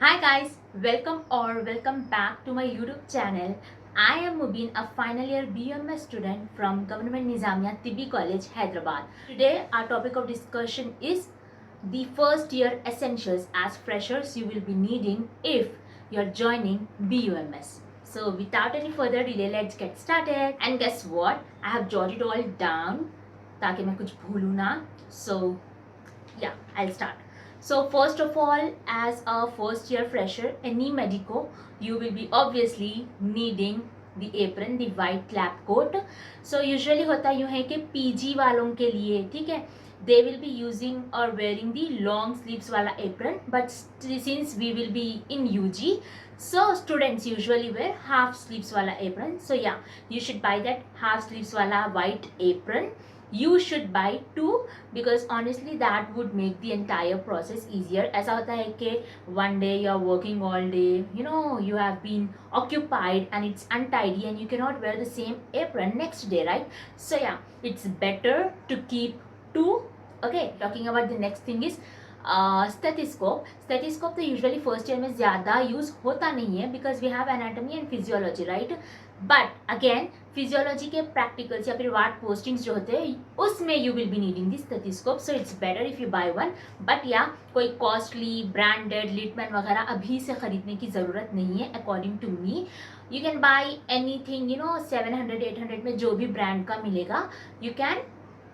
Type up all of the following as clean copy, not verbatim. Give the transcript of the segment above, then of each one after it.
Hi guys, welcome back to my YouTube channel. I am Mubin, a final year BMS student from Government Nizamia Tibbi College, Hyderabad. Today our topic of discussion is the first year essentials as freshers you will be needing if you are joining BUMS. So without any further delay, let's get started. And guess what? I have jotted it all down ताकि मैं कुछ भूलूँ ना. So yeah, I'll start. So first of all, as a first year fresher, any medico, you will be obviously needing the apron, the white lab coat. So usually होता यूँ है कि PG वालों के लिए, ठीक है, they will be using or wearing the long sleeves वाला apron, but since we will be in UG, so students usually wear half sleeves वाला apron. So yeah, you should buy that half sleeves वाला white apron. You should buy two because honestly that would make the entire process easier. ऐसा होता है कि one day you are working all day, you know, you have been occupied and it's untidy and you cannot wear the same apron next day, right? So yeah, it's better to keep two. Okay, talking about the next thing is stethoscope तो usually first year में ज़्यादा use होता नहीं है because we have anatomy and physiology, right? But again physiology के practicals या फिर ward postings जो होते हैं उसमें you will be needing this stethoscope, so it's better if you buy one. But या कोई कॉस्टली ब्रांडेड लिटमैन वगैरह अभी से ख़रीदने की ज़रूरत नहीं है. According to me you can buy anything, you know, 700-800 में जो भी ब्रांड का मिलेगा you can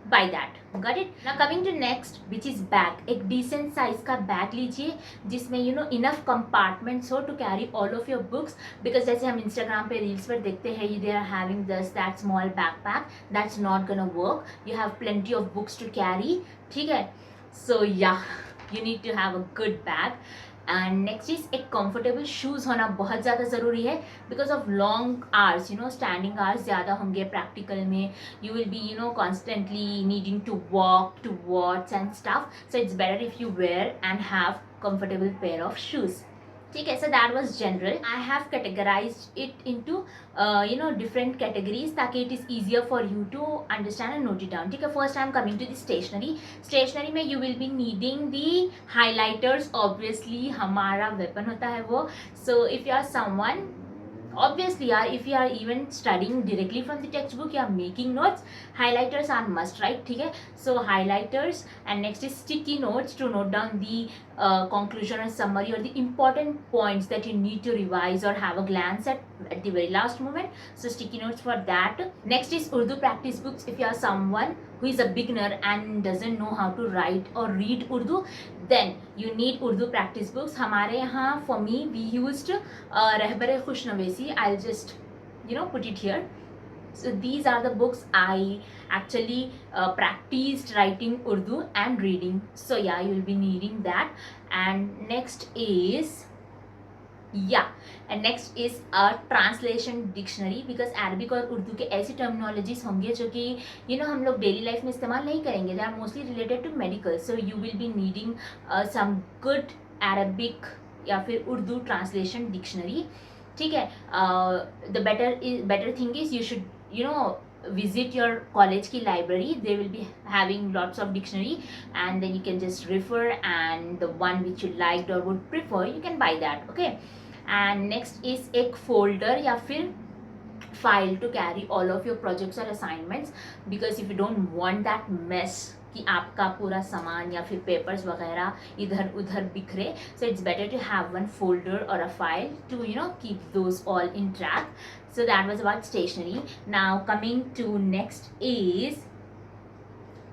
buy that. Got it? Now coming to next, which is bag. एक decent size का bag लीजिए जिसमें you know enough compartments हो to carry all of your books, because जैसे हम Instagram पे reels पर देखते हैं they are having this that small backpack. That's not gonna work. You have plenty of books to carry. ठीक है? So yeah, you need to have a good bag. And next is एक comfortable shoes होना बहुत ज़्यादा ज़रूरी है because of long hours, you know, standing hours ज़्यादा होंगे प्रैक्टिकल में. You will be you know constantly needing to walk to wards and stuff, so it's better if you wear and have comfortable pair of shoes. ठीक है, so that was general. I have categorise it into you know different categories ताकि it is easier for you to understand and note it down. ठीक है, first I am coming to the stationery. Stationery में you will be needing the highlighters. Obviously हमारा weapon होता है वो. So if you are someone, obviously yeah, if you are even studying directly from the textbook, you are making notes, highlighters are must, right? ठीक है, so highlighters. And next is sticky notes to note down the conclusion or summary or the important points that you need to revise or have a glance at the very last moment. So sticky notes for that. Next is Urdu practice books. If you are someone who is a beginner and doesn't know how to write or read Urdu, then you need Urdu practice books. हमारे यहाँ for me we used रहबर खुशनवेसी. I'll just you know put it here. So these are the books I actually practiced writing Urdu and reading. So yeah, you will be needing that. And next is next is a translation dictionary, because Arabic और उर्दू के ऐसी terminologies होंगे जो कि you know हम लोग daily life में इस्तेमाल नहीं करेंगे. They are mostly related to medical. So you will be needing some good Arabic या फिर उर्दू ट्रांसलेशन डिक्शनरी. ठीक है, the better thing is you should you know visit your college ki library. They will be having lots of dictionary and then you can just refer, and the one which you liked or would prefer you can buy that. Okay, and next is एक folder या फिर file to carry all of your projects or assignments, because if you don't want that mess कि आपका पूरा सामान या फिर papers वगैरह इधर उधर बिखरे, so it's better to have one folder और a file to you know keep those all in track. So that was about stationery. Now coming to next is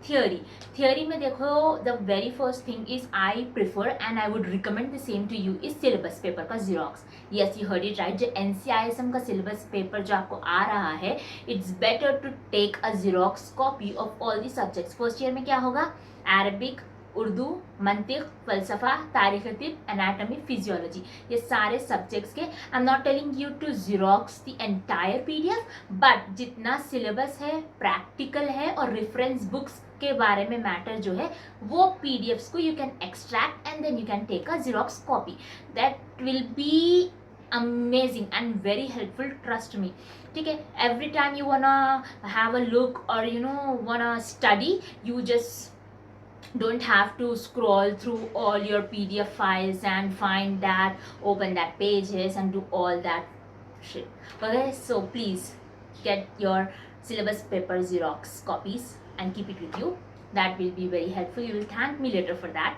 theory में देखो, the very first thing is I prefer and I would recommend the same to you is syllabus paper का xerox. Yes, you heard it right. जो NCISM का syllabus paper जो आपको आ रहा है, it's better to take a xerox copy of all the subjects. First year में क्या होगा? अरबिक, उर्दू, मंतिक, फलसफा, तारीख तिब, एनाटॉमी, फिजियोलॉजी, ये सारे सब्जेक्ट्स के. I am not telling you to xerox the entire PDF, but जितना सिलेबस है, प्रैक्टिकल है और रेफरेंस बुक्स के बारे में मैटर जो है, वो PDFs को you can extract and then you can take a xerox copy. That will be amazing and very helpful, trust me. ठीक है, every time you wanna have a look or you know wanna study, you just don't have to scroll through all your PDF files and find that, open that pages and do all that shit. Okay, so please get your syllabus paper Xerox copies and keep it with you. That will be very helpful. You will thank me later for that.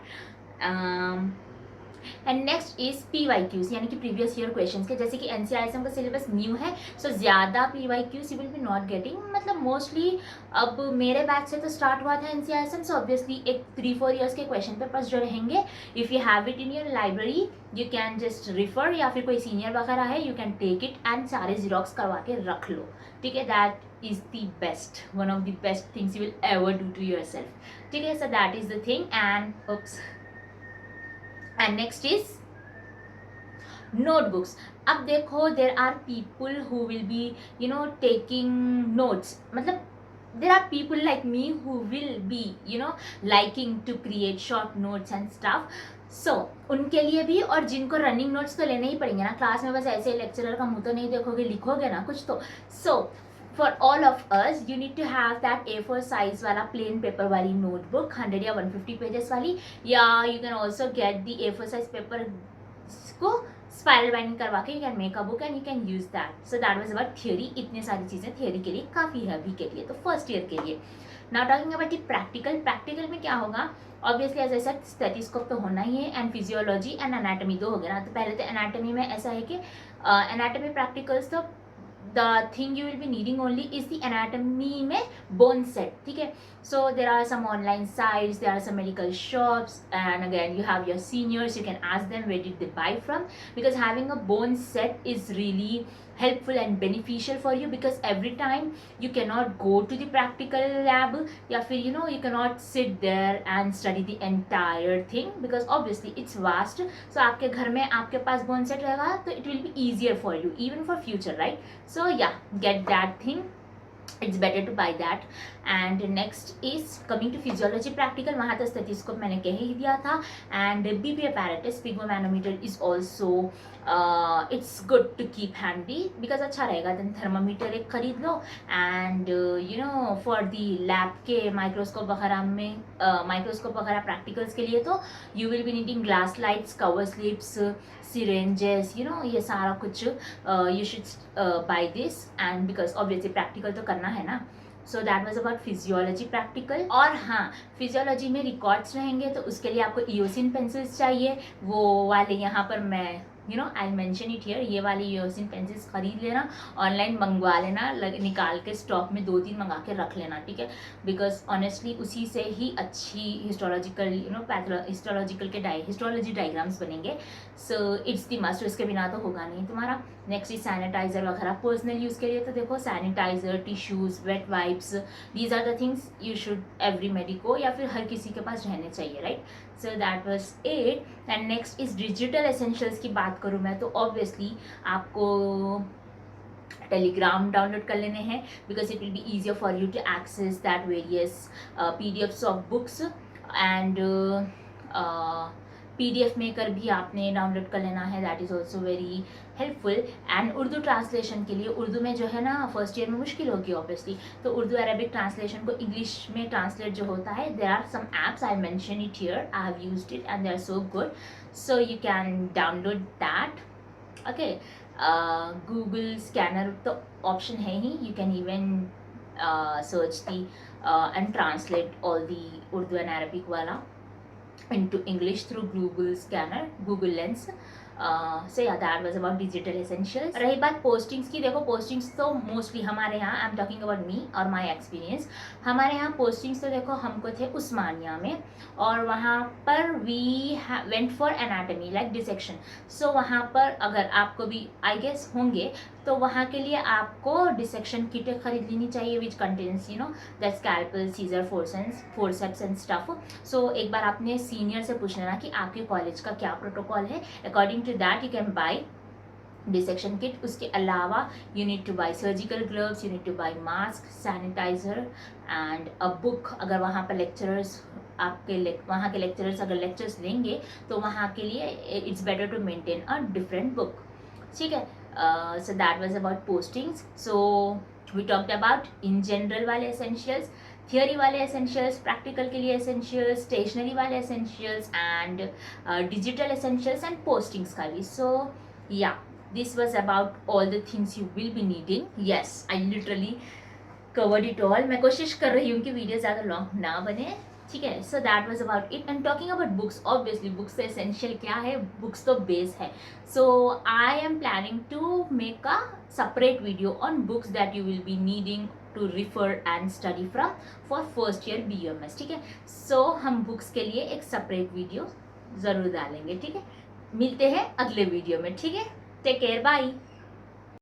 And next is PYQs यानी कि previous year questions के, जैसे कि NCRSM का syllabus new है, सो ज़्यादा PYQs you will B not getting, मतलब mostly अब मेरे बैच से तो स्टार्ट हुआ था NCRSM, सो ऑब्वियसली एक 3-4 ईयर्स के क्वेश्चन पेपर्स जो रहेंगे, if you have it in your library you can just refer, या फिर कोई सीनियर वगैरह है you can take it and सारे जीरोक्स करवा के रख लो, ठीक है. That is the best, one of the best things you will ever do to yourself, ठीक है. So that is the thing. And next is notebooks. अब देखो there are people who will be taking notes, मतलब there are people like me who will be liking to create short notes and stuff. so उनके लिए भी, और जिनको running notes तो लेने ही पड़ेंगे ना क्लास में, बस ऐसे लेक्चरर का मुंह तो नहीं देखोगे, लिखोगे ना कुछ तो. so for all of us you need to have that A4 size वाला plain paper वाली notebook 100 या 150 pages वाली, या you can also get the A4 size paper को स्पाइरल बाइंडिंग करवा के you can make a book and you can use that. So that was about theory. इतने सारी चीज़ें थियोरी के लिए काफ़ी है अभी के लिए, तो फर्स्ट ईयर के लिए. Now talking about the practical. Practical में क्या होगा, obviously as I said stethoscope तो होना ही है, एंड फिजियोलॉजी एंड एनाटॉमी 2 हो गया ना. तो पहले तो एनाटॉमी में ऐसा है कि एनाटॉमी प्रैक्टिकल्स तो the thing you will be needing only is the anatomy में bone set, ठीक है. so there are some online sites, there are some medical shops, and again you have your seniors, you can ask them where did they buy from, because having a bone set is really helpful and beneficial for you, because every time you cannot go to the practical lab, या फिर you cannot sit there and study the entire thing, because obviously it's vast. so आपके घर में आपके पास bone set रहेगा तो it will be easier for you even for future, right? so yeah, get that thing, it's better to buy that. and next is coming to physiology practical. वहाँ तो stethoscope मैंने कह ही दिया था, and BP apparatus sphygmomanometer is also it's good to keep handy because अच्छा रहेगा. then thermometer एक खरीद लो, and for the lab के माइक्रोस्कोप वगैरह में माइक्रोस्कोप वगैरह प्रैक्टिकल्स के लिए तो you will be needing glass lights, cover slips, syringes, ये सारा कुछ you should buy this, and because obviously practical तो करना है ना. सो that was about physiology practical. और हाँ, फिजियोलॉजी में रिकॉर्ड्स रहेंगे तो उसके लिए आपको ईओसिन पेंसिल्स चाहिए, वो वाले यहाँ पर मैं आई मेंशन इट हियर, ये वाली ईओसिन पेंसिल्स खरीद लेना, ऑनलाइन मंगवा लेना, निकाल के स्टॉक में 2-3 मंगा के रख लेना, ठीक है. बिकॉज ऑनेस्टली उसी से ही अच्छी हिस्टोलॉजिकल हिस्टोलॉजिकल के हिस्टोलॉजी डायग्राम्स बनेंगे. सो इट्स दी मस्ट, उसके बिना तो होगा नहीं तुम्हारा. नेक्स्ट इज सैनिटाइजर वगैरह पर्सनल यूज़ के लिए, तो देखो sanitiser, tissues, wet wipes, these are the things you should every medico या फिर हर किसी के पास रहने चाहिए, right. So that was it. And next is digital essentials की बात करूँ मैं तो ऑब्वियसली आपको टेलीग्राम डाउनलोड कर लेने हैं, because it will be easier for you to access that various PDFs of books, and PDF maker भी आपने डाउनलोड कर लेना है, that is also very helpful. And Urdu translation के लिए, उर्दू में जो है ना फर्स्ट ईयर में मुश्किल होगी ऑब्वियसली, तो उर्दू अरबिक ट्रांसलेशन को इंग्लिश में ट्रांसलेट जो होता है, there are some apps, I mention it here, I have used it and they are so good, so you can download that. Okay, Google scanner तो ऑप्शन है ही, you can even search the and translate all the Urdu and Arabic वाला into English through Google Scanner, Google Lens. So yeah, that was about digital essentials. रही बात postings की, देखो postings तो mostly हमारे यहाँ, I am talking about me और my experience, हमारे यहाँ पोस्टिंग्स तो देखो हमको थे उस्मानिया में, और वहाँ पर we went for anatomy like dissection. So वहाँ पर अगर आपको भी आई गेस होंगे, तो वहाँ के लिए आपको डिसेक्शन किटें खरीद लेनी चाहिए, which contains the scalpel, scissors, forceps and stuff. So एक बार आपने सीनियर से पूछ लेना कि आपके कॉलेज का क्या प्रोटोकॉल है, according to that you can buy dissection kit. उसके अलावा you need to buy surgical gloves, you need to buy mask, sanitiser and a book. अगर वहाँ पर लेक्चरर्स वहाँ के लेक्चरर्स अगर लेक्चर्स लेंगे तो वहाँ के लिए it's better to maintain a different book, ठीक है. So that was about postings. So we talked about in general वाले essentials. थियोरी वाले एसेंशियल्स, प्रैक्टिकल के लिए एसेंशियल्स, स्टेशनरी वाले essentials and digital essentials and postings का भी. सो या this was about all the things you will be needing. Yes, I literally covered it all. मैं कोशिश कर रही हूँ कि वीडियो ज़्यादा लॉन्ग ना बने, ठीक है. So that was about it. And talking about books, obviously books से एसेंशियल क्या है, बुक्स तो बेस है. So I am planning to make a separate video on books that you will be needing to refer and study from for first year BUMS, ठीक है. सो हम books के लिए एक separate वीडियो ज़रूर डालेंगे, ठीक है. मिलते हैं अगले वीडियो में, ठीक है. Take care, bye.